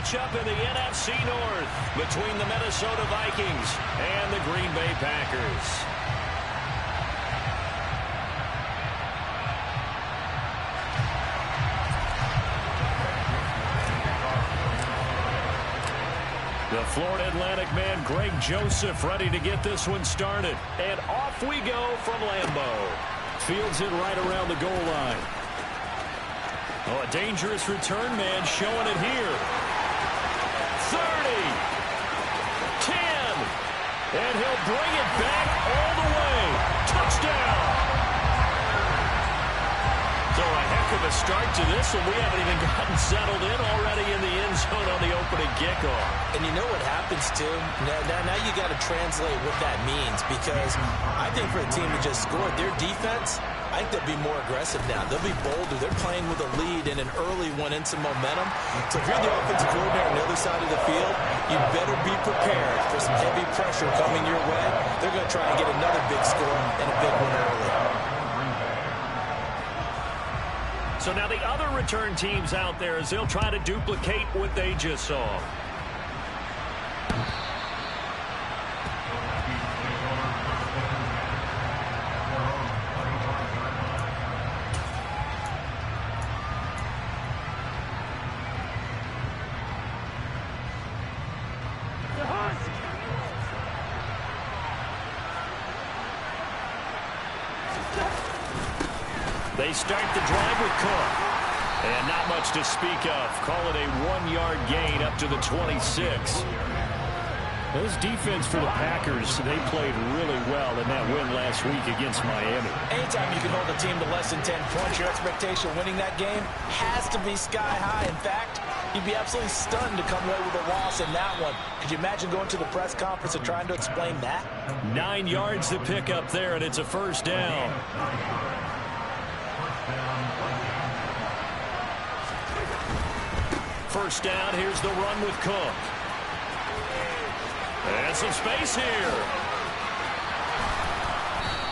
matchup in the NFC North between the Minnesota Vikings and the Green Bay Packers. The Florida Atlantic man, Greg Joseph, ready to get this one started. And off we go from Lambeau. Fields it right around the goal line. Oh, a dangerous return man showing it here. 30. 10. And he'll bring it back all the way. Touchdown. So a heck of a start to this, and we haven't even gotten settled in already in the end zone on the opening kickoff. And you know what happens, too? Now you got to translate what that means, because I think for a team to just score, their defense, I think they'll be more aggressive now. They'll be bolder. They're playing with a lead and an early one and some momentum. So if you're the offensive coordinator on the other side of the field, you better be prepared for some heavy pressure coming your way. They're going to try and get another big score and a big one early. So now the other return teams out there as they'll try to duplicate what they just saw. They start the drive with Cook. And not much to speak of. Call it a 1-yard gain up to the 26. This defense for the Packers, they played really well in that win last week against Miami. Anytime you can hold a team to less than 10 points, your expectation of winning that game has to be sky high. In fact, you'd be absolutely stunned to come away with a loss in that one. Could you imagine going to the press conference and trying to explain that? 9 yards to pick up there, and it's a first down. First down, here's the run with Cook. And some space here.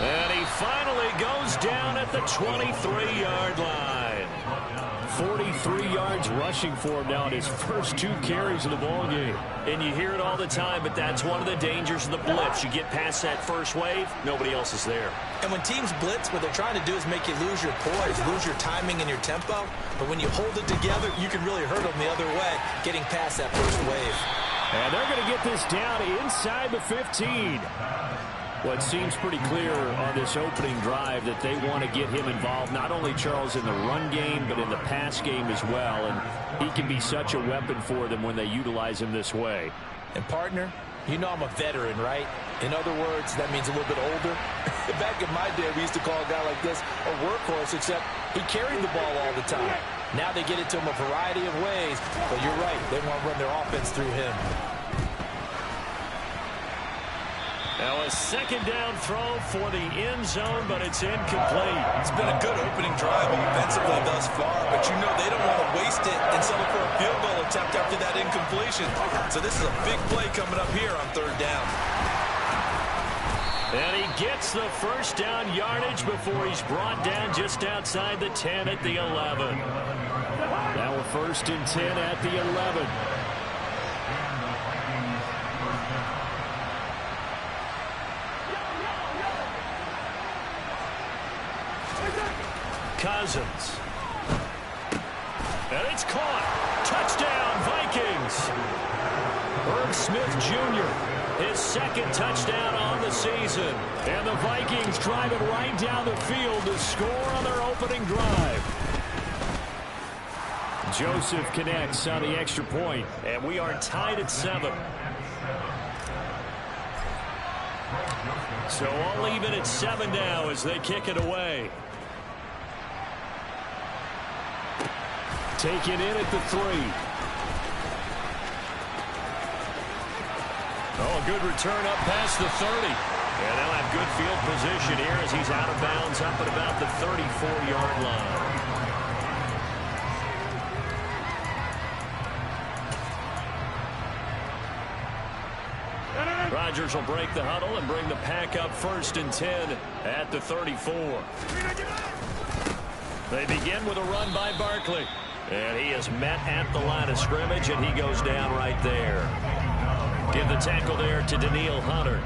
And he finally goes down at the 23-yard line. 43 yards rushing for him now in his first 2 carries of the ballgame. And you hear it all the time, but that's one of the dangers of the blitz. You get past that first wave, nobody else is there. And when teams blitz, what they're trying to do is make you lose your poise, lose your timing and your tempo. But when you hold it together, you can really hurt them the other way, getting past that first wave. And they're going to get this down inside the 15. Well, it seems pretty clear on this opening drive that they want to get him involved, not only, Charles, in the run game, but in the pass game as well. And he can be such a weapon for them when they utilize him this way. And, partner, you know I'm a veteran, right? In other words, that means a little bit older. Back in my day, we used to call a guy like this a workhorse, except he carried the ball all the time. Now they get it to him a variety of ways. But you're right, they want to run their offense through him. Now a second down throw for the end zone, but it's incomplete. It's been a good opening drive offensively thus far, but you know they don't want to waste it and settle for a field goal attempt after that incompletion. So this is a big play coming up here on third down. And he gets the first down yardage before he's brought down just outside the 10 at the 11. Now a first and 10 at the 11. Cousins. And it's caught. Touchdown, Vikings. Irv Smith Jr., his second touchdown on the season. And the Vikings drive it right down the field to score on their opening drive. Joseph connects on the extra point, and we are tied at 7. So all even at 7 now as they kick it away. Taken in at the 3. Oh, a good return up past the 30. And they'll have good field position here as he's out of bounds up at about the 34-yard line. Rodgers will break the huddle and bring the pack up first and 10 at the 34. They begin with a run by Barkley. And he is met at the line of scrimmage, and he goes down right there. Give the tackle there to Daniil Hunter.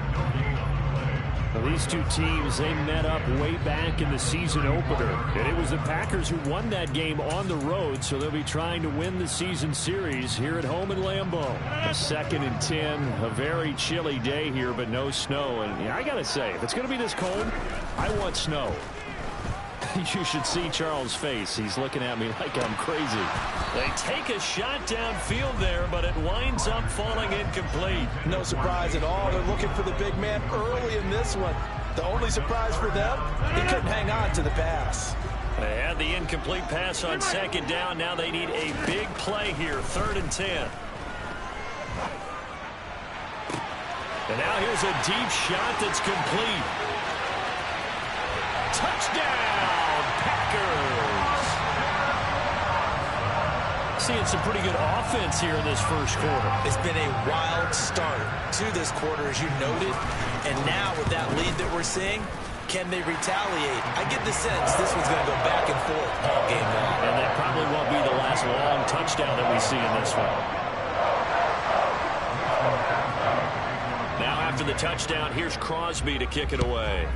Well, these two teams, they met up way back in the season opener. And it was the Packers who won that game on the road, so they'll be trying to win the season series here at home in Lambeau. A 2nd and 10, a very chilly day here, but no snow. And I got to say, if it's going to be this cold, I want snow. You should see Charles' face. He's looking at me like I'm crazy. They take a shot downfield there, but it winds up falling incomplete. No surprise at all. They're looking for the big man early in this one. The only surprise for them, he couldn't hang on to the pass. They had the incomplete pass on 2nd down. Now they need a big play here, 3rd and 10. And now here's a deep shot that's complete. Touchdown, Packers! Seeing some pretty good offense here in this first quarter. It's been a wild start to this quarter, as you noted. And now with that lead that we're seeing, can they retaliate? I get the sense this one's going to go back and forth all game long. And that probably won't be the last long touchdown that we see in this one. Now after the touchdown, here's Crosby to kick it away.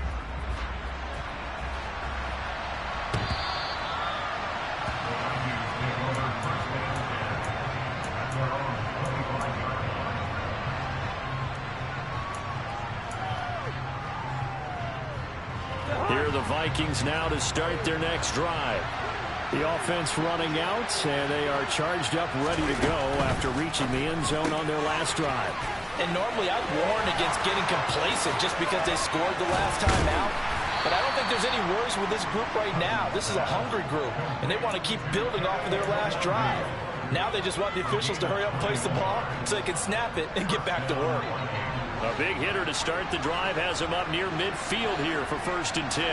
Here are the Vikings now to start their next drive. The offense running out, and they are charged up, ready to go after reaching the end zone on their last drive. And normally I'd warn against getting complacent just because they scored the last time out. But I don't think there's any worries with this group right now. This is a hungry group, and they want to keep building off of their last drive. Now they just want the officials to hurry up and place the ball so they can snap it and get back to work. A big hitter to start the drive has him up near midfield here for 1st and 10.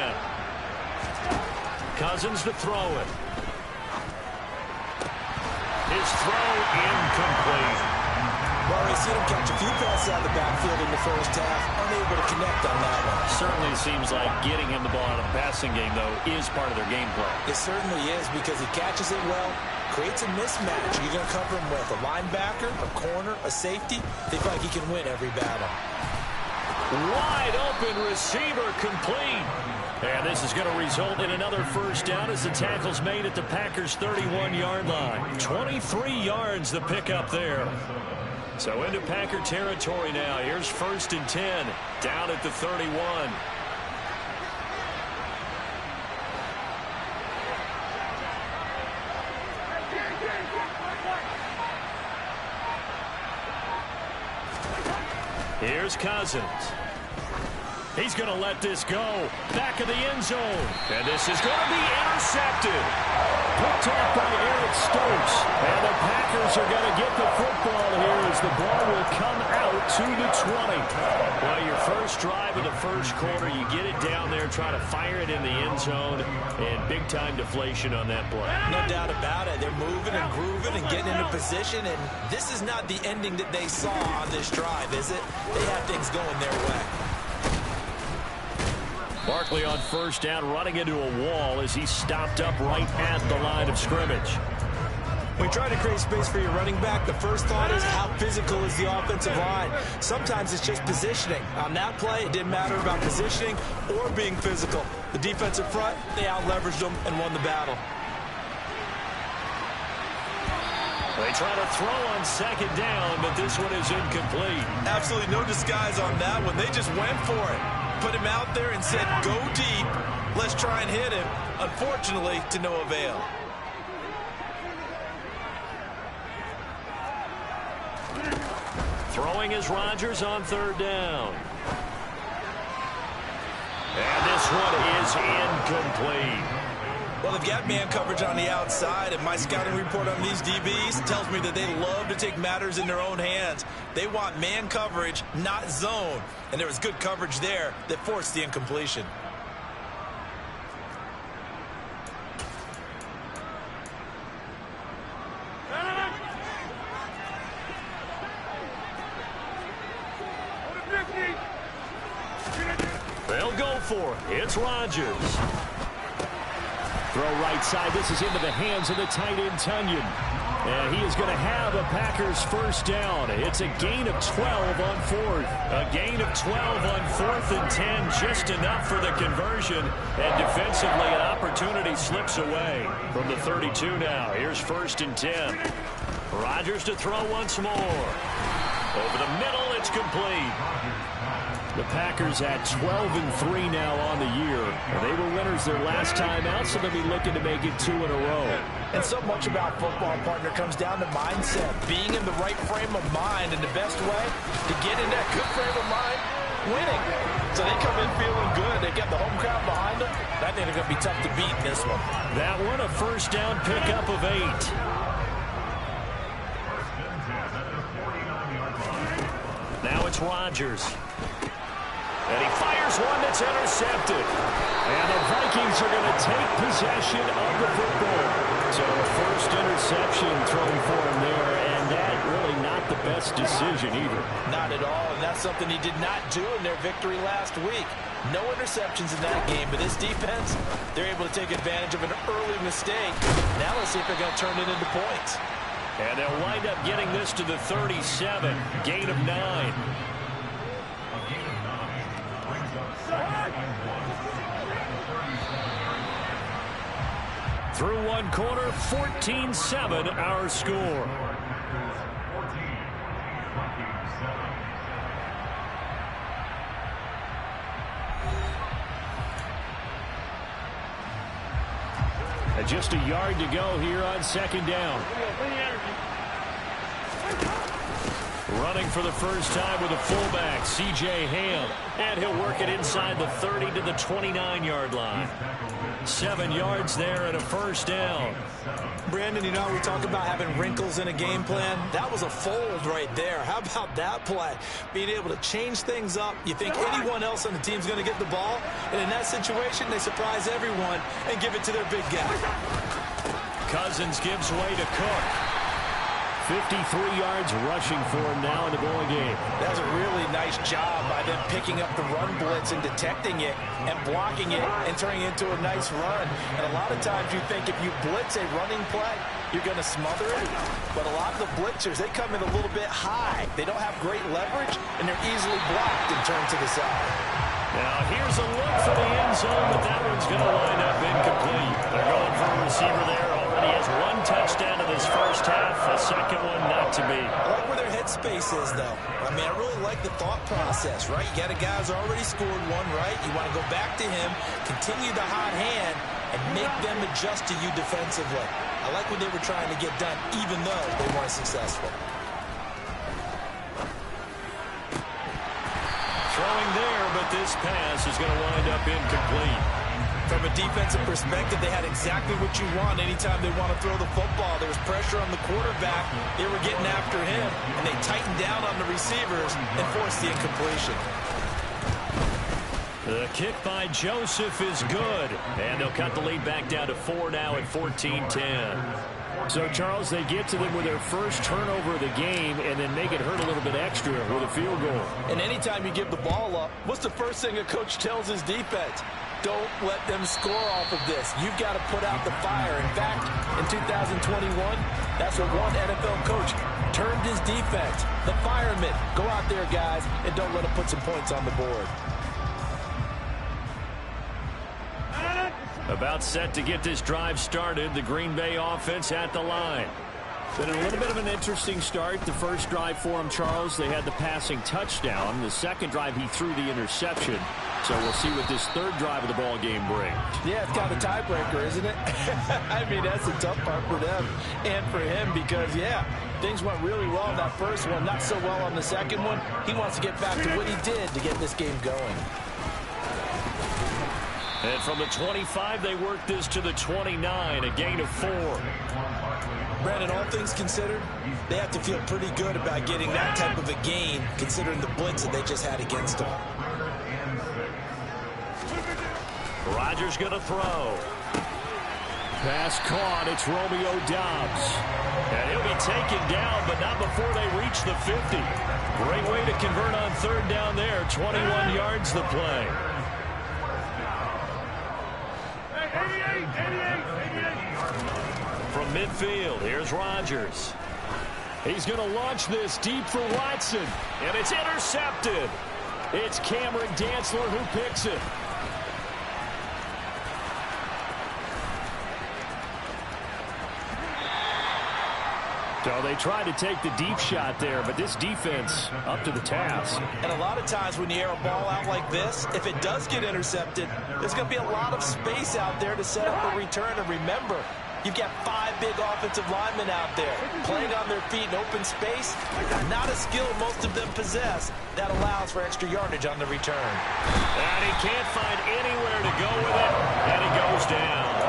Cousins to throw it. His throw incomplete. Well, we've seen him catch a few passes out of the backfield in the first half, unable to connect on that one. Certainly seems like getting him the ball out of the passing game, though, is part of their game plan. It certainly is, because he catches it well, creates a mismatch. You're going to cover him with a linebacker, a corner, a safety. They feel like he can win every battle. Wide open receiver complete. And this is going to result in another 1st down as the tackle's made at the Packers' 31-yard line. 23 yards the pickup there. So into Packer territory now. Here's 1st and 10 down at the 31. Here's Cousins. He's going to let this go. Back of the end zone. And this is going to be intercepted. Picked off by Eric Stokes. And the Packers are going to get the football here as the ball will come out to the 20. Well, your first drive of the first quarter, you get it down there, try to fire it in the end zone, and big-time deflation on that play. No doubt about it. They're moving and grooving and getting into position, and this is not the ending that they saw on this drive, is it? They have things going their way. Barkley on 1st down, running into a wall as he stopped up right at the line of scrimmage. When you try to create space for your running back, the first thought is how physical is the offensive line. Sometimes it's just positioning. On that play, it didn't matter about positioning or being physical. The defensive front, they out-leveraged them and won the battle. They try to throw on 2nd down, but this one is incomplete. Absolutely no disguise on that one. They just went for it. Put him out there and said, go deep. Let's try and hit him. Unfortunately, to no avail. Throwing is Rodgers on 3rd down. And this one is incomplete. Well, they've got man coverage on the outside, and my scouting report on these DBs tells me that they love to take matters in their own hands. They want man coverage, not zone. And there was good coverage there that forced the incompletion. They'll go for it. It's Rodgers. Throw right side. This is into the hands of the tight end, Tunyon. And he is going to have a Packers first down. It's a gain of 12 on fourth. A gain of 12 on 4th and 10. Just enough for the conversion. And defensively, an opportunity slips away from the 32 now. Here's 1st and 10. Rodgers to throw once more. Over the middle, it's complete. The Packers at 12-3 now on the year. They were winners their last time out, so they'll be looking to make it 2 in a row. And so much about football, partner, comes down to mindset. Being in the right frame of mind, and the best way to get in that good frame of mind, winning. So they come in feeling good. They got the home crowd behind them. I think they're going to be tough to beat in this one. That one, a first down pickup of 8. Now it's Rodgers. And he fires one that's intercepted. And the Vikings are going to take possession of the football. So a first interception thrown for him there, and that really not the best decision either. Not at all, and that's something he did not do in their victory last week. No interceptions in that game, but this defense, they're able to take advantage of an early mistake. Now let's see if they're going to turn it into points. And they'll wind up getting this to the 37. Gain of 9. Through one quarter, 14-7 our score. And just a yard to go here on 2nd down. Running for the first time with a fullback, C.J. Ham. And he'll work it inside the 30 to the 29-yard line. 7 yards there and a first down. Brandon, you know, we talk about having wrinkles in a game plan. That was a fold right there. How about that play? Being able to change things up. You think anyone else on the team's going to get the ball? And in that situation, they surprise everyone and give it to their big guy. Cousins gives way to Cook. 53 yards rushing for him now in the ball game. That's a really nice job by them picking up the run blitz and detecting it and blocking it and turning it into a nice run. And a lot of times you think if you blitz a running play, you're going to smother it. But a lot of the blitzers, they come in a little bit high. They don't have great leverage, and they're easily blocked and turned to the side. Now here's a look for the end zone, but that one's going to wind up incomplete. They're going for a receiver there. Already has 1 touchdown in this first half. A second one not to be. I like where their headspace is, though. I mean, I really like the thought process, right? You got a guy who's already scored one, right? You want to go back to him, continue the hot hand, and make them adjust to you defensively. I like what they were trying to get done, even though they weren't successful. Throwing there, but this pass is going to wind up incomplete. From a defensive perspective, they had exactly what you want anytime they want to throw the football. There was pressure on the quarterback. They were getting after him, and they tightened down on the receivers and forced the incompletion. The kick by Joseph is good, and they'll cut the lead back down to 4 now at 14-10. So, Charles, they get to them with their first turnover of the game and then make it hurt a little bit extra with a field goal. And anytime you give the ball up, what's the first thing a coach tells his defense? Don't let them score off of this. You've got to put out the fire. In fact, in 2021, that's what one NFL coach termed his defense. The firemen. Go out there, guys, and don't let them put some points on the board. About set to get this drive started. The Green Bay offense at the line. Been a little bit of an interesting start. The first drive for him, Charles, they had the passing touchdown. The second drive, he threw the interception. So we'll see what this third drive of the ball game brings. Yeah, it's kind of a tiebreaker, isn't it? I mean, that's the tough part for them and for him because, yeah, things went really well in that first one, not so well on the second one. He wants to get back to what he did to get this game going. And from the 25, they work this to the 29, a gain of 4. Brandon, all things considered, they have to feel pretty good about getting that type of a gain, considering the blitz that they just had against them. Rodgers going to throw. Pass caught. It's Romeo Doubs. And he'll be taken down, but not before they reach the 50. Great way to convert on third down there. 21 yards the play. From midfield, here's Rodgers. He's going to launch this deep for Watson, and it's intercepted. It's Cameron Dantzler who picks it. So they tried to take the deep shot there, but this defense up to the task. And a lot of times when you air a ball out like this, if it does get intercepted, there's going to be a lot of space out there to set up a return. And remember, you've got 5 big offensive linemen out there playing on their feet in open space. Not a skill most of them possess. That allows for extra yardage on the return. And he can't find anywhere to go with it, and he goes down.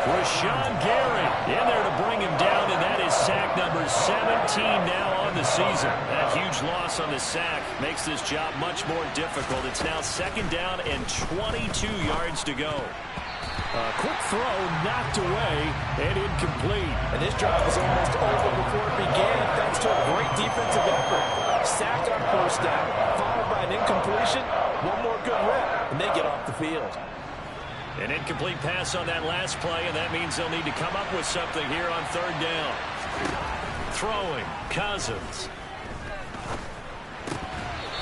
Rashawn Gary in there to bring him down, and that is sack number 17 now on the season. That huge loss on the sack makes this job much more difficult. It's now 2nd down and 22 yards to go. A quick throw knocked away and incomplete. And this drive was almost over before it began thanks to a great defensive effort. Sack on 1st down, followed by an incompletion. One more good rep, and they get off the field. An incomplete pass on that last play, and that means they'll need to come up with something here on 3rd down. Throwing, Cousins.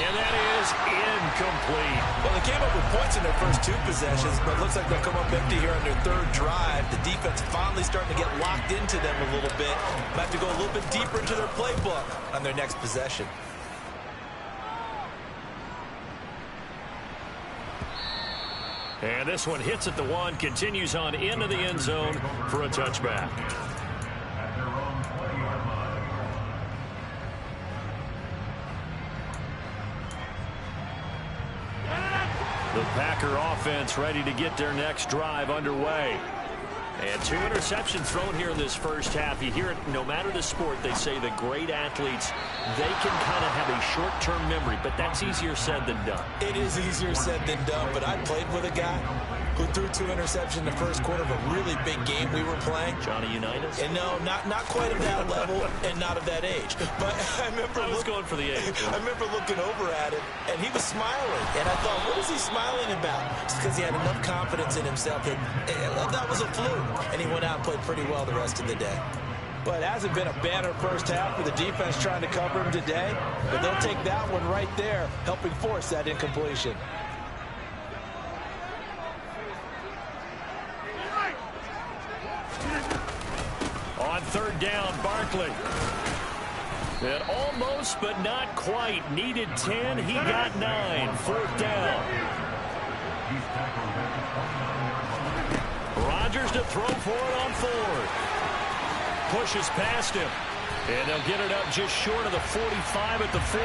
And that is incomplete. Well, they came up with points in their first 2 possessions, but it looks like they'll come up empty here on their 3rd drive. The defense finally starting to get locked into them a little bit. Might have to go a little bit deeper into their playbook on their next possession. And this one hits at the 1, continues on into the end zone for a touchback. The Packer offense ready to get their next drive underway. And 2 interceptions thrown here in this first half. You hear it, no matter the sport, they say the great athletes, they can kind of have a short-term memory, but that's easier said than done. It is easier said than done, but I played with a guy who threw 2 interceptions in the first quarter of a really big game we were playing. Johnny Unitas? And no, not quite of that level and not of that age. But I remember going for the age. I remember looking over at him, and he was smiling. And I thought, what is he smiling about? Just because he had enough confidence in himself that was a fluke. And he went out and played pretty well the rest of the day. But it hasn't been a banner first half for the defense trying to cover him today. But they'll take that one right there, helping force that incompletion. On 3rd down, Barkley. And almost, but not quite. Needed 10. He got 9. 4th down. Rodgers to throw for it on 4th. Pushes past him. And they'll get it up just short of the 45 at the 44.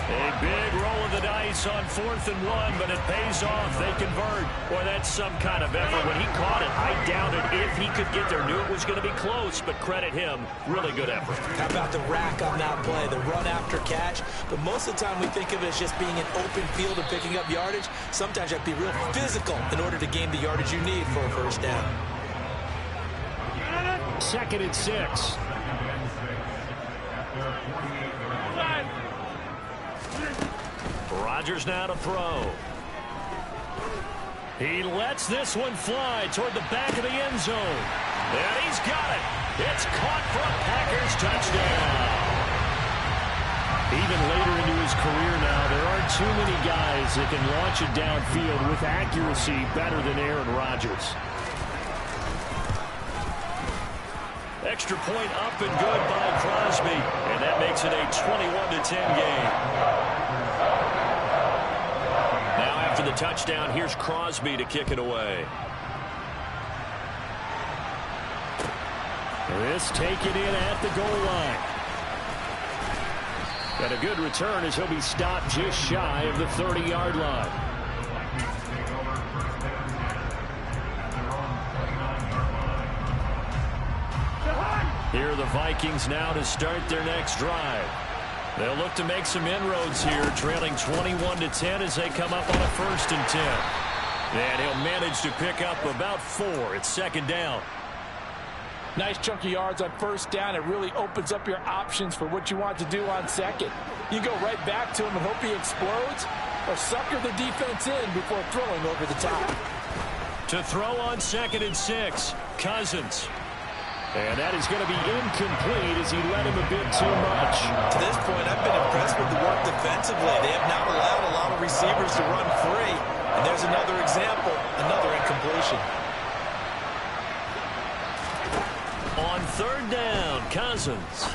A big roll of the dice on 4th and 1, but it pays off. They convert. Boy, that's some kind of effort. When he caught it, I doubted if he could get there. Knew it was going to be close, but credit him. Really good effort. How about the rack on that play, the run after catch? But most of the time we think of it as just being an open field and picking up yardage. Sometimes you have to be real physical in order to gain the yardage you need for a 1st down. 2nd and 6. Rodgers now to throw. He lets this one fly toward the back of the end zone. And he's got it. It's caught for a Packers touchdown. Even later into his career now, there aren't too many guys that can launch it downfield with accuracy better than Aaron Rodgers. Extra point up and good by Crosby. And that makes it a 21-10 game. Now after the touchdown, here's Crosby to kick it away. This taken in at the goal line. Got a good return as he'll be stopped just shy of the 30-yard line. Here are the Vikings now to start their next drive. They'll look to make some inroads here, trailing 21-10 as they come up on a 1st and 10. And he'll manage to pick up about 4. It's 2nd down. Nice chunky yards on 1st down. It really opens up your options for what you want to do on 2nd. You go right back to him and hope he explodes, or sucker the defense in before throwing over the top. To throw on 2nd and 6, Cousins. And that is going to be incomplete as he led him a bit too much. To this point, I've been impressed with the work defensively. They have not allowed a lot of receivers to run free. And there's another example, another incompletion. On 3rd down, Cousins.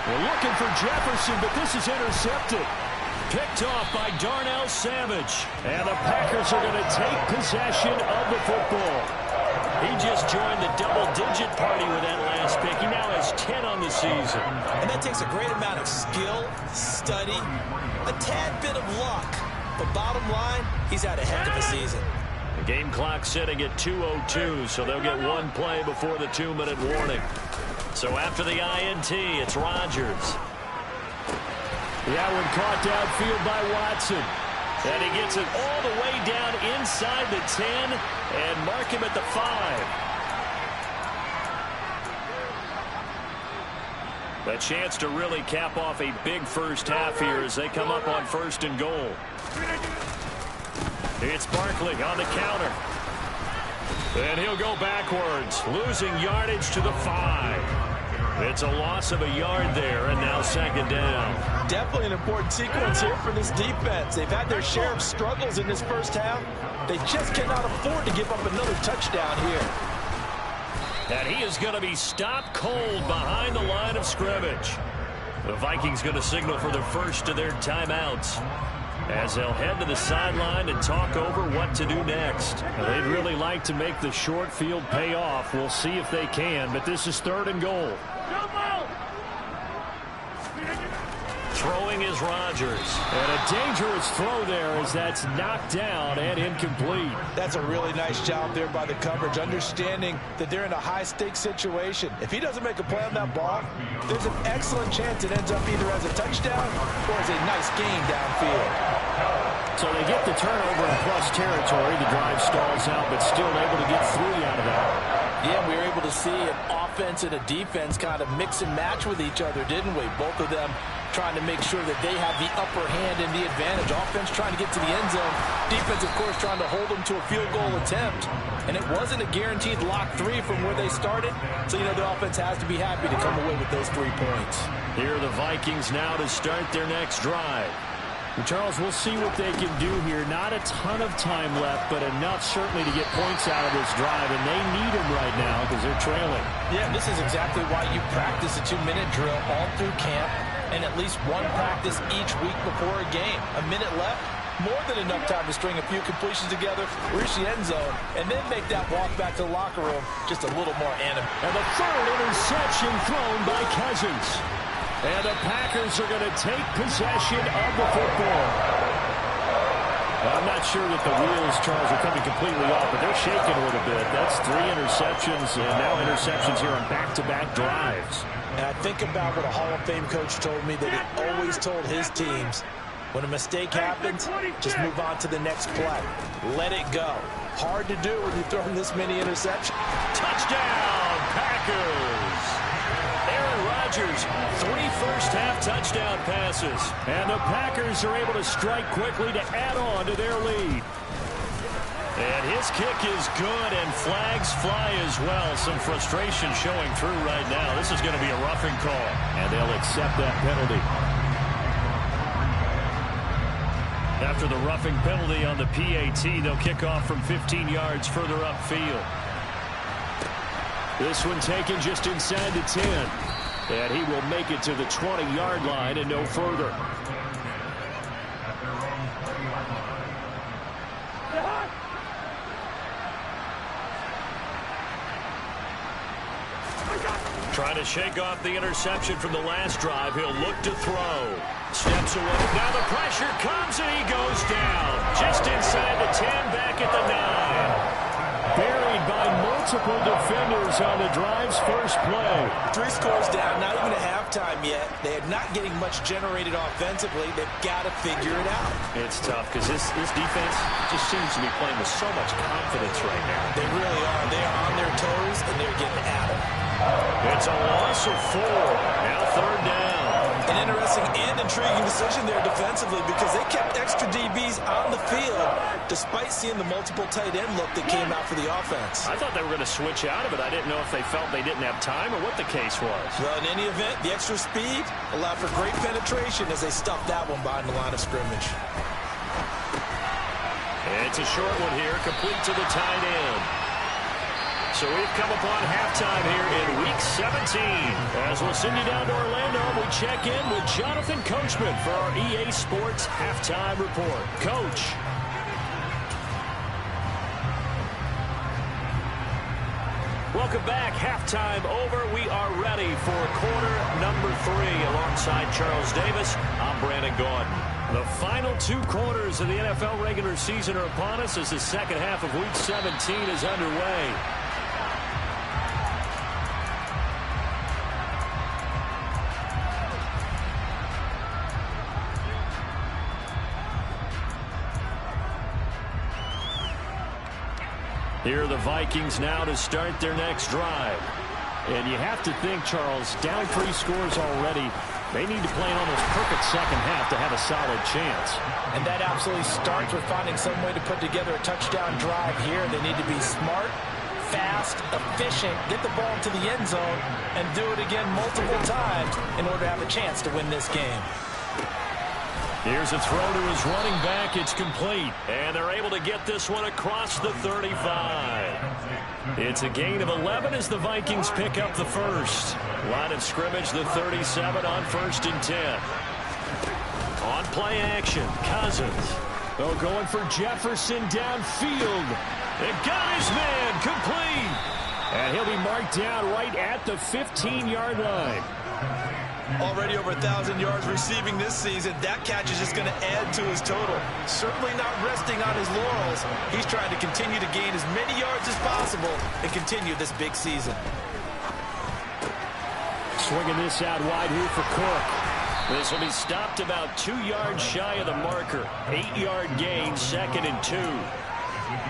We're looking for Jefferson, but this is intercepted. Picked off by Darnell Savage. And the Packers are going to take possession of the football. He just joined the double-digit party with that last pick. He now has 10 on the season. And that takes a great amount of skill, study, a tad bit of luck. But bottom line, he's had a heck of a season. The game clock sitting at 2:02, so they'll get one play before the 2-minute warning. So after the INT, it's Rodgers. That one caught downfield by Watson. And he gets it all the way down inside the 10 and mark him at the 5. A chance to really cap off a big first half here as they come up on 1st and goal. It's Barkley on the counter. And he'll go backwards, losing yardage to the 5. It's a loss of a yard there, and now 2nd down. Definitely an important sequence here for this defense. They've had their share of struggles in this first half. They just cannot afford to give up another touchdown here. And he is going to be stopped cold behind the line of scrimmage. The Vikings going to signal for the first of their timeouts as they'll head to the sideline and talk over what to do next. They'd really like to make the short field pay off. We'll see if they can, but this is 3rd and goal. Throwing is Rodgers. And a dangerous throw there as that's knocked down and incomplete. That's a really nice job there by the coverage, understanding that they're in a high-stakes situation. If he doesn't make a play on that ball, there's an excellent chance it ends up either as a touchdown or as a nice gain downfield. So they get the turnover in plus territory. The drive stalls out, but still able to get 3 out of that. Yeah, we were able to see an offense and a defense kind of mix and match with each other, didn't we? Both of them trying to make sure that they have the upper hand and the advantage. Offense trying to get to the end zone. Defense, of course, trying to hold them to a field goal attempt. And it wasn't a guaranteed lock 3 from where they started. So, you know, the offense has to be happy to come away with those 3 points. Here are the Vikings now to start their next drive. And Charles, we'll see what they can do here. Not a ton of time left, but enough certainly to get points out of this drive, and they need them right now because they're trailing. Yeah, this is exactly why you practice a 2-minute drill all through camp and at least one practice each week before a game. A minute left, more than enough time to string a few completions together, reach the end zone, and then make that walk back to the locker room just a little more animated. And the 3rd interception thrown by Cousins. And the Packers are going to take possession of the football. I'm not sure that the wheels, Charles, are coming completely off, but they're shaking a little bit. That's 3 interceptions, and now interceptions here on back-to-back drives. And I think about what a Hall of Fame coach told me that he always told his teams, when a mistake happens, just move on to the next play. Let it go. Hard to do when you've thrown this many interceptions. Touchdown, Packers! Aaron Rodgers, 3 first-half touchdown passes. And the Packers are able to strike quickly to add on to their lead. And his kick is good, and flags fly as well. Some frustration showing through right now. This is going to be a roughing call. And they'll accept that penalty. After the roughing penalty on the PAT, they'll kick off from 15 yards further upfield. This one taken just inside the 10. And he will make it to the 20-yard line and no further. Trying to shake off the interception from the last drive. He'll look to throw. Steps away. Now the pressure comes and he goes down. Just inside the 10, back at the 9. Buried by multiple defenders on the drive's first play. 3 scores down, not even at halftime yet. They are not getting much generated offensively. They've got to figure it out. It's tough because this defense just seems to be playing with so much confidence right now. They really are. They are on their toes, and they're getting at it. It's a loss of 4. Now 3rd down. An interesting and intriguing decision there defensively because they kept extra DBs on the field despite seeing the multiple tight end look that came out for the offense. I thought they were going to switch out of it. I didn't know if they felt they didn't have time or what the case was. Well, in any event, the extra speed allowed for great penetration as they stuffed that one behind the line of scrimmage. It's a short one here, complete to the tight end. So we've come upon halftime here in Week 17. As we'll send you down to Orlando, we check in with Jonathan Coachman for our EA Sports Halftime Report. Coach. Welcome back. Halftime over. We are ready for quarter number 3. Alongside Charles Davis, I'm Brandon Gordon. The final 2 quarters of the NFL regular season are upon us as the second half of Week 17 is underway. Here are the Vikings now to start their next drive. And you have to think, Charles, down 3 scores already. They need to play an almost perfect second half to have a solid chance. And that absolutely starts with finding some way to put together a touchdown drive here. They need to be smart, fast, efficient, get the ball to the end zone, and do it again multiple times in order to have a chance to win this game. Here's a throw to his running back. It's complete. And they're able to get this one across the 35. It's a gain of 11 as the Vikings pick up the first. Line of scrimmage, the 37 on 1st and 10. On play action, Cousins. Oh, going for Jefferson downfield. They got his man complete. And he'll be marked down right at the 15-yard line. Already over 1,000 yards receiving this season. That catch is just going to add to his total. Certainly not resting on his laurels. He's trying to continue to gain as many yards as possible and continue this big season. Swinging this out wide here for Cook. This will be stopped about 2 yards shy of the marker. 8-yard gain, 2nd and 2.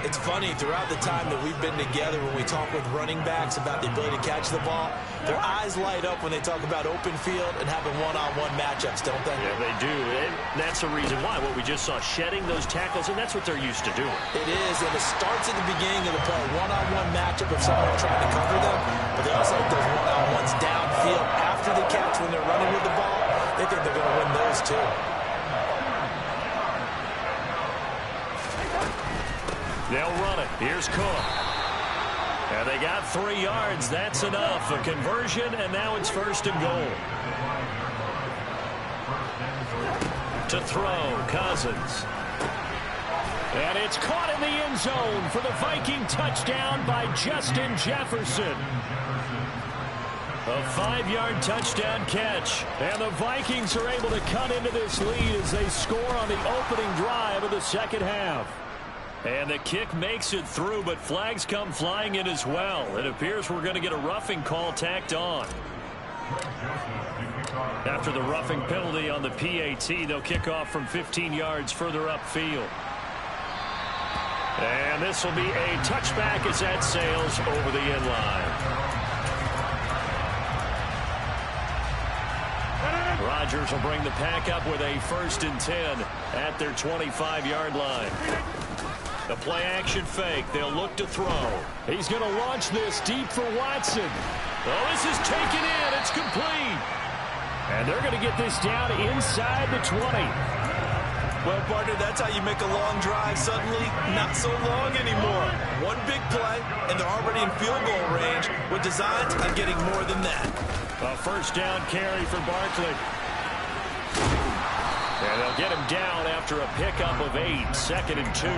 It's funny, throughout the time that we've been together, when we talk with running backs about the ability to catch the ball, their eyes light up when they talk about open field and having one-on-one matchups, don't they? Yeah, they do. And that's the reason why. What we just saw, shedding those tackles, and that's what they're used to doing. It is, and it starts at the beginning of the play. One-on-one matchup of someone trying to cover them, but they also have those one-on-ones downfield after the catch when they're running with the ball. They think they're going to win those, too. They'll run it. Here's Cook. And they got 3 yards. That's enough. A conversion, and now it's 1st and goal. To throw, Cousins. And it's caught in the end zone for the Viking touchdown by Justin Jefferson. A 5-yard touchdown catch. And the Vikings are able to cut into this lead as they score on the opening drive of the second half. And the kick makes it through, but flags come flying in as well. It appears we're going to get a roughing call tacked on. After the roughing penalty on the PAT, they'll kick off from 15 yards further upfield. And this will be a touchback as that sails over the end line. Rodgers will bring the pack up with a 1st and 10 at their 25-yard line. The play-action fake. They'll look to throw. He's going to launch this deep for Watson. Oh, this is taken in. It's complete. And they're going to get this down inside the 20. Well, partner, that's how you make a long drive suddenly not so long anymore. One big play, and they're already in field goal range with designs on getting more than that. A 1st down carry for Barkley. And they'll get him down after a pickup of 8, 2nd and 2.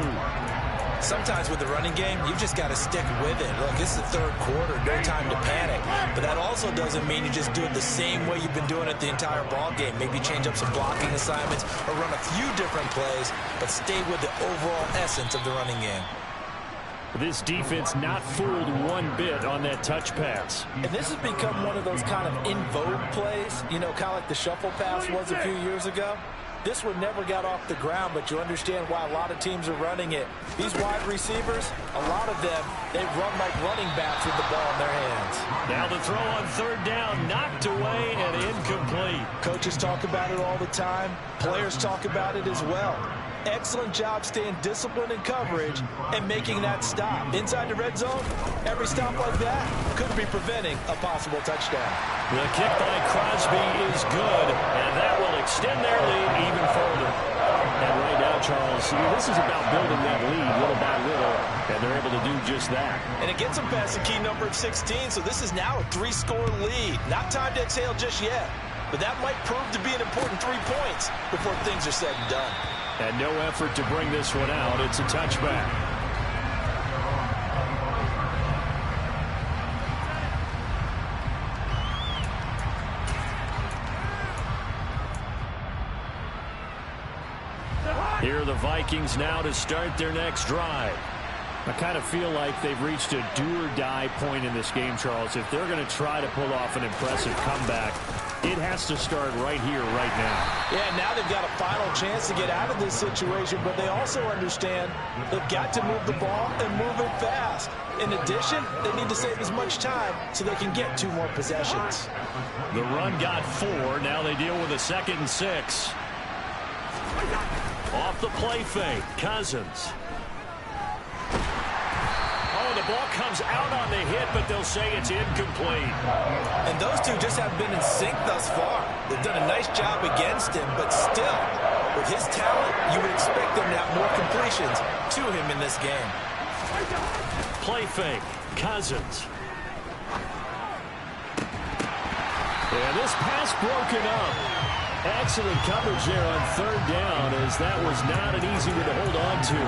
Sometimes with the running game, you've just got to stick with it. Look, this is the 3rd quarter, no time to panic. But that also doesn't mean you just do it the same way you've been doing it the entire ball game. Maybe change up some blocking assignments or run a few different plays, but stay with the overall essence of the running game. This defense not fooled one bit on that touch pass. And this has become one of those kind of in vogue plays, you know, kind of like the shuffle pass was a few years ago. This one never got off the ground, but you understand why a lot of teams are running it. These wide receivers, a lot of them, they run like running backs with the ball in their hands. Now the throw on third down, knocked away and incomplete. Coaches talk about it all the time. Players talk about it as well. Excellent job staying disciplined in coverage and making that stop. Inside the red zone, every stop like that could be preventing a possible touchdown. The kick by Crosby is good, and that will extend their lead even further. And right now, Charles, this is about building that lead little by little, and they're able to do just that. And it gets them past the key number of 16, so this is now a 3-score lead. Not time to exhale just yet, but that might prove to be an important 3 points before things are said and done. And no effort to bring this one out. It's a touchback. Here are the Vikings now to start their next drive. I kind of feel like they've reached a do-or-die point in this game, Charles. If they're going to try to pull off an impressive comeback, it has to start right here, right now. Yeah, now they've got a final chance to get out of this situation, but they also understand they've got to move the ball and move it fast. In addition, they need to save as much time so they can get 2 more possessions. The run got 4. Now they deal with a 2nd and 6. Off the play fake, Cousins. The ball comes out on the hit, but they'll say it's incomplete. And those two just haven't been in sync thus far. They've done a nice job against him, but still, with his talent, you would expect them to have more completions to him in this game. Play fake, Cousins. And this pass broken up. Excellent coverage there on third down, as that was not an easy one to hold on to.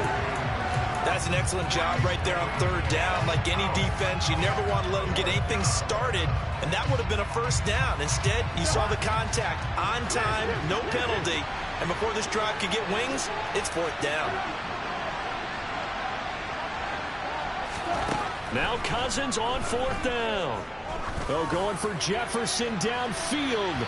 That's an excellent job right there on third down. Like any defense, you never want to let them get anything started, and that would have been a first down. Instead, you saw the contact on time, no penalty, and before this drive could get wings, it's 4th down. Now Cousins on 4th down. Oh, going for Jefferson downfield.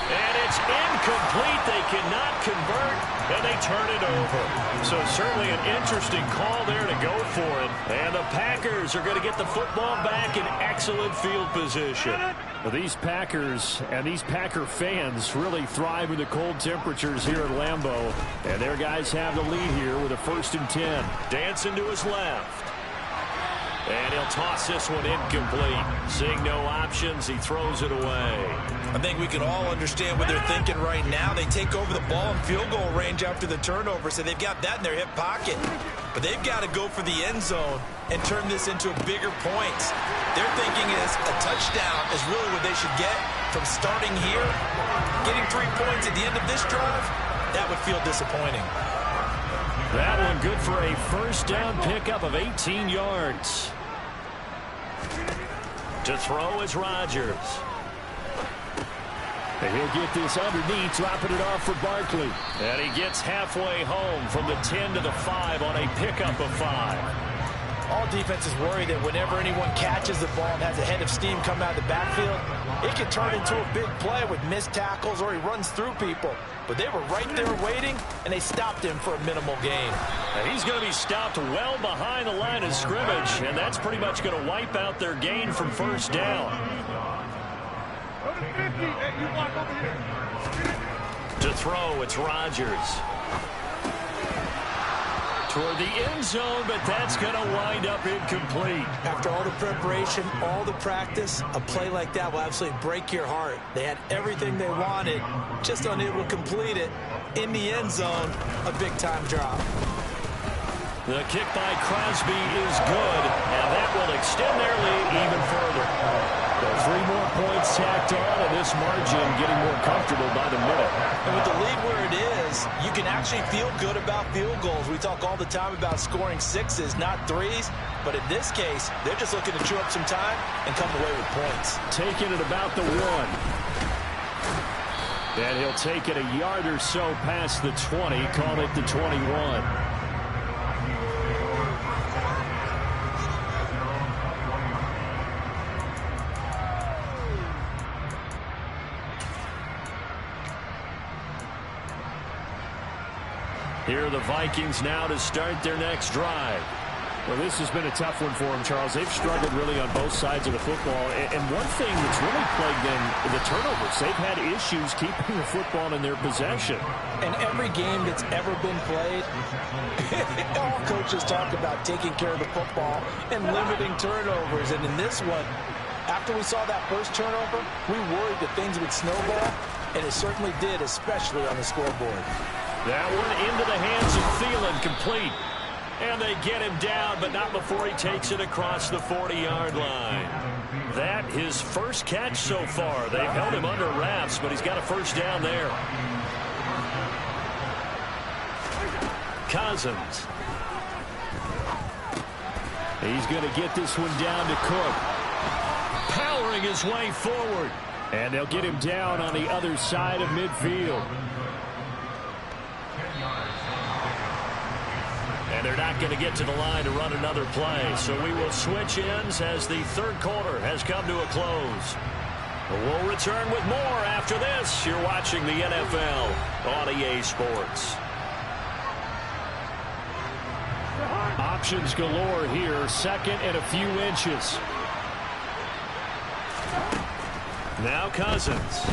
And it's incomplete. They cannot convert, and they turn it over. So certainly an interesting call there to go for it. And the Packers are going to get the football back in excellent field position. Well, these Packers and these Packer fans really thrive in the cold temperatures here at Lambeau. And their guys have the lead here with a 1st and 10. Dancing to his left. And he'll toss this one incomplete. Seeing no options, he throws it away. I think we can all understand what they're thinking right now. They take over the ball in field goal range after the turnover, so they've got that in their hip pocket. But they've got to go for the end zone and turn this into bigger points. Their thinking is a touchdown is really what they should get from starting here. Getting 3 points at the end of this drive, that would feel disappointing. That one good for a 1st down pickup of 18 yards. To throw is Rodgers. And he'll get this underneath, dropping it off for Barkley. And he gets halfway home from the 10 to the 5 on a pickup of 5. All defenses worry that whenever anyone catches the ball and has a head of steam come out of the backfield, it can turn into a big play with missed tackles or he runs through people. But they were right there waiting, and they stopped him for a minimal gain. And he's going to be stopped well behind the line of scrimmage, and that's pretty much going to wipe out their gain from 1st down. To throw, it's Rodgers. Toward the end zone, but that's going to wind up incomplete. After all the preparation, all the practice, a play like that will absolutely break your heart. They had everything they wanted, just unable to complete it. In the end zone, a big-time drop. The kick by Crosby is good, and that will extend their lead even further. So 3 more points tacked on, and this margin getting more comfortable by the minute. And with the lead where it is, you can actually feel good about field goals. We talk all the time about scoring 6s, not 3s. But in this case, they're just looking to chew up some time and come away with points. Taking it about the 1. And he'll take it a yard or so past the 20, call it the 21. Here are the Vikings now to start their next drive. Well, this has been a tough one for them, Charles. They've struggled really on both sides of the football. And one thing that's really plagued them, the turnovers. They've had issues keeping the football in their possession. And every game that's ever been played, all coaches talk about taking care of the football and limiting turnovers. And in this one, after we saw that first turnover, we worried that things would snowball, and it certainly did, especially on the scoreboard. That one into the hands of Thielen, complete. And they get him down, but not before he takes it across the 40-yard line. That his first catch so far. They've held him under wraps, but he's got a first down there. Cousins. He's going to get this one down to Cook. Powering his way forward. And they'll get him down on the other side of midfield. And they're not going to get to the line to run another play. So we will switch ends as the third quarter has come to a close. We'll return with more after this. You're watching the NFL on EA Sports. Options galore here. Second and a few inches. Now Cousins.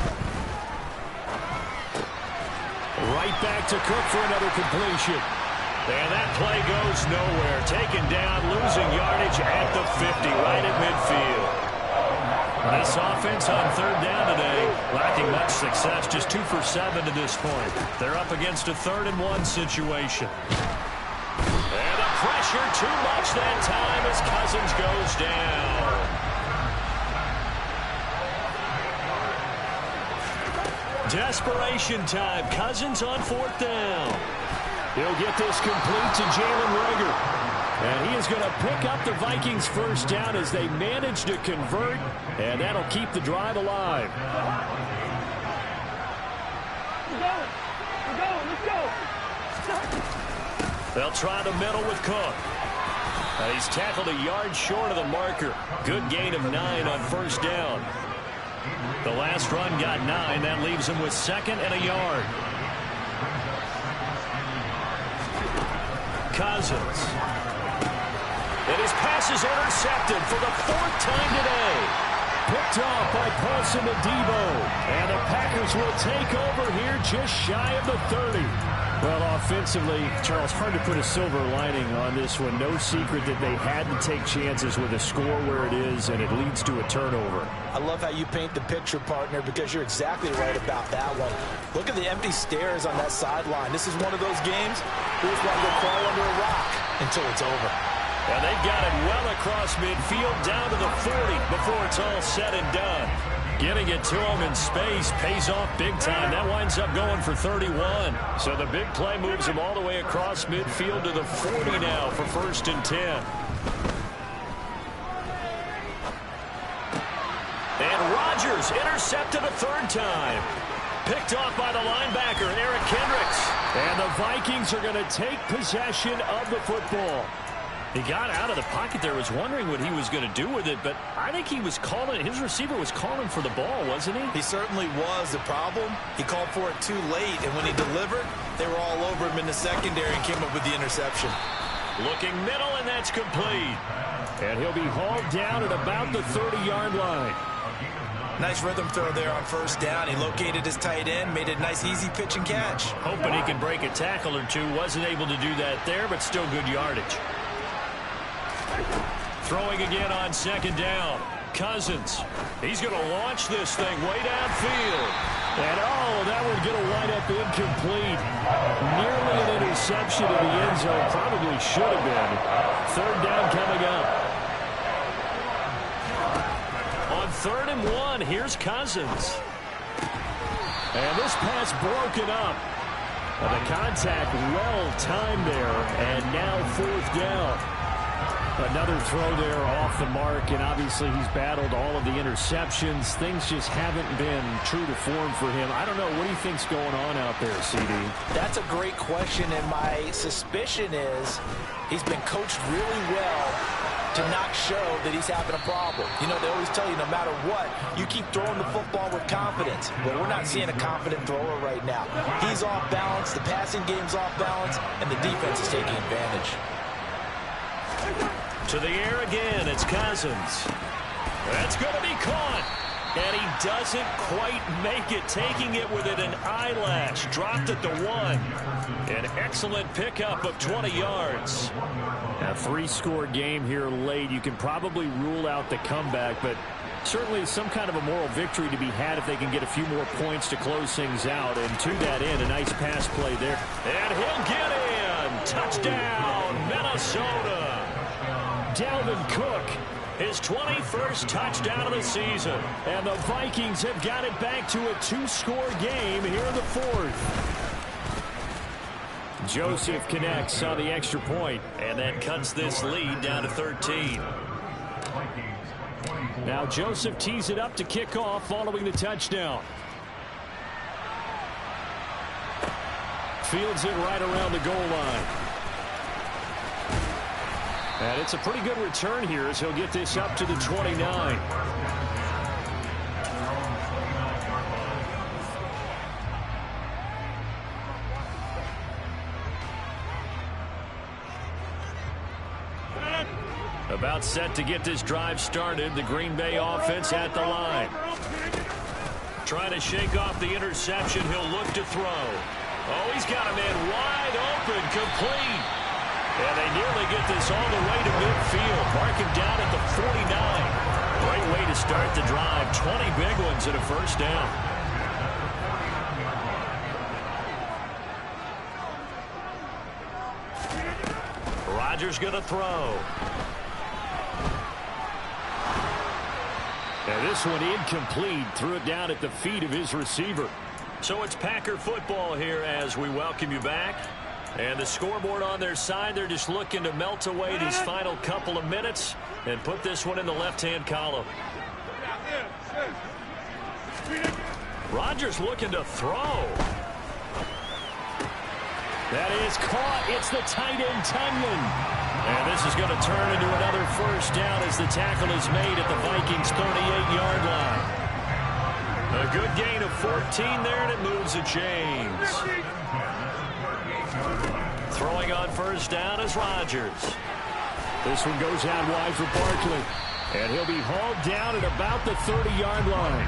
Right back to Cook for another completion. And that play goes nowhere. Taken down, losing yardage at the 50, right at midfield. This offense on third down today, lacking much success, just 2 for 7 to this point. They're up against a 3rd-and-1 situation. And the pressure too much that time as Cousins goes down. Desperation time. Cousins on 4th down. He'll get this complete to Jalen Reagor. And he is going to pick up the Vikings' first down as they manage to convert. And that'll keep the drive alive. Let's go. They'll try the middle with Cook. He's tackled a yard short of the marker. Good gain of 9 on first down. The last run got 9. That leaves him with 2nd and a yard. Cousins. And his pass is intercepted for the 4th time today. Picked off by Paulson Adebo. And the Packers will take over here just shy of the 30. Well, offensively, Charles, hard to put a silver lining on this one. No secret that they had to take chances with a score where it is, and it leads to a turnover. I love how you paint the picture, partner, because you're exactly right about that one. Look at the empty stares on that sideline. This is one of those games where it's like they crawl under a rock until it's over. And they've got it well across midfield, down to the 40 before it's all said and done. Getting it to him in space pays off big time. That winds up going for 31. So the big play moves him all the way across midfield to the 40 now for 1st and 10. And Rodgers intercepted a 3rd time. Picked off by the linebacker, Eric Kendricks. And the Vikings are going to take possession of the football. He got out of the pocket there, was wondering what he was going to do with it, but I think he was calling, his receiver was calling for the ball, wasn't he? He certainly was. The problem, he called for it too late, and when he delivered, they were all over him in the secondary and came up with the interception. Looking middle, and that's complete. And he'll be hauled down at about the 30-yard line. Nice rhythm throw there on 1st down. He located his tight end, made a nice easy pitch and catch. Hoping he could break a tackle or two. Wasn't able to do that there, but still good yardage. Throwing again on 2nd down. Cousins. He's going to launch this thing way downfield. And, that one's going to wind up incomplete. Nearly an interception in the end zone. Probably should have been. 3rd down coming up. On 3rd and 1, here's Cousins. And this pass broken up. The contact well timed there. And now 4th down. Another throw there off the mark, and obviously he's battled all of the interceptions. Things just haven't been true to form for him. I don't know. What do you think's going on out there, CD? That's a great question, and my suspicion is he's been coached really well to not show that he's having a problem. You know, they always tell you no matter what, you keep throwing the football with confidence. But we're not seeing a confident thrower right now. He's off balance, the passing game's off balance, and the defense is taking advantage. To the air again, it's Cousins. That's going to be caught. And he doesn't quite make it, taking it with an eyelash. Dropped at the 1. An excellent pickup of 20 yards. A 3-score game here late. You can probably rule out the comeback, but certainly some kind of a moral victory to be had if they can get a few more points to close things out. And to that end, a nice pass play there. And he'll get in. Touchdown, Minnesota. Dalvin Cook, his 21st touchdown of the season. And the Vikings have got it back to a 2-score game here in the 4th. Joseph connects on the extra point, and that cuts this lead down to 13. Now Joseph tees it up to kick off following the touchdown. Fields it right around the goal line. And it's a pretty good return here as he'll get this up to the 29. About set to get this drive started. The Green Bay offense at the line. Trying to shake off the interception. He'll look to throw. Oh, he's got a man wide open, complete. And they nearly get this all the way to midfield. Mark him down at the 49. Great way to start the drive. 20 big ones and a first down. Rodgers going to throw. And this one incomplete. Threw it down at the feet of his receiver. So it's Packer football here as we welcome you back. And the scoreboard on their side, they're just looking to melt away these final couple of minutes and put this one in the left-hand column. Rodgers looking to throw. That is caught. It's the tight end, Tunyon. And this is going to turn into another first down as the tackle is made at the Vikings' 38-yard line. A good gain of 14 there, and it moves the chains. Throwing on first down is Rodgers. This one goes out wide for Barkley. And he'll be hauled down at about the 30-yard line.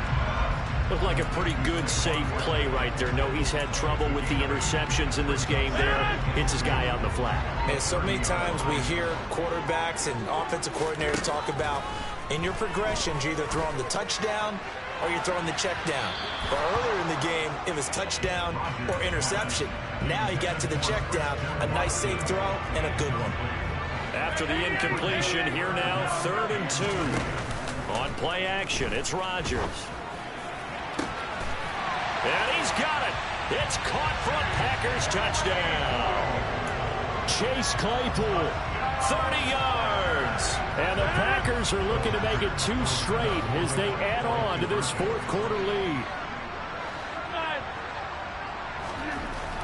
Looked like a pretty good, safe play right there. No, he's had trouble with the interceptions in this game there. Hits his guy out in the flat. And so many times we hear quarterbacks and offensive coordinators talk about in your progressions, you're either throwing the touchdown or you're throwing the check down. But earlier in the game, it was touchdown or interception. Now he got to the check down, a nice safe throw, and a good one. After the incompletion, here now, 3rd and 2. On play action, it's Rodgers. And he's got it. It's caught for a Packers touchdown. Chase Claypool, 30 yards. And the Packers are looking to make it 2 straight as they add on to this 4th quarter lead.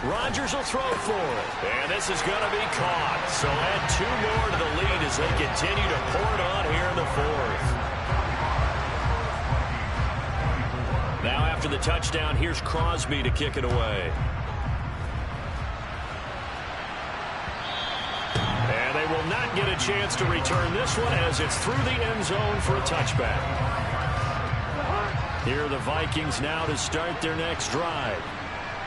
Rodgers will throw for it. And this is going to be caught. So add 2 more to the lead as they continue to pour it on here in the 4th. Now after the touchdown, here's Crosby to kick it away. And they will not get a chance to return this one as it's through the end zone for a touchback. Here are the Vikings now to start their next drive.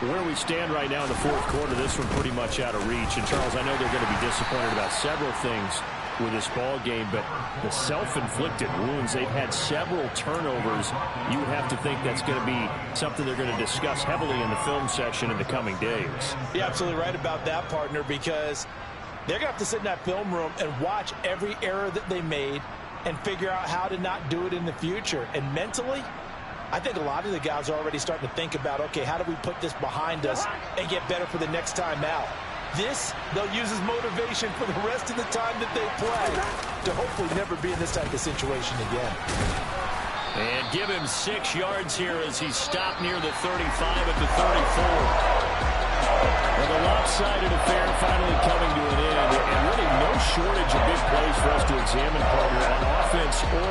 Where we stand right now in the 4th quarter, this one pretty much out of reach. And, Charles, I know they're going to be disappointed about several things with this ball game, but the self-inflicted wounds, they've had several turnovers. You would have to think that's going to be something they're going to discuss heavily in the film section in the coming days. You're absolutely right about that, partner, because they're going to have to sit in that film room and watch every error that they made and figure out how to not do it in the future. And mentally, I think a lot of the guys are already starting to think about, okay, how do we put this behind us and get better for the next time out? This, they'll use as motivation for the rest of the time that they play to hopefully never be in this type of situation again. And give him 6 yards here as he's stopped near the 35 at the 34. Well, the lopsided affair finally coming to an end, and really no shortage of big plays for us to examine, partner, on offense or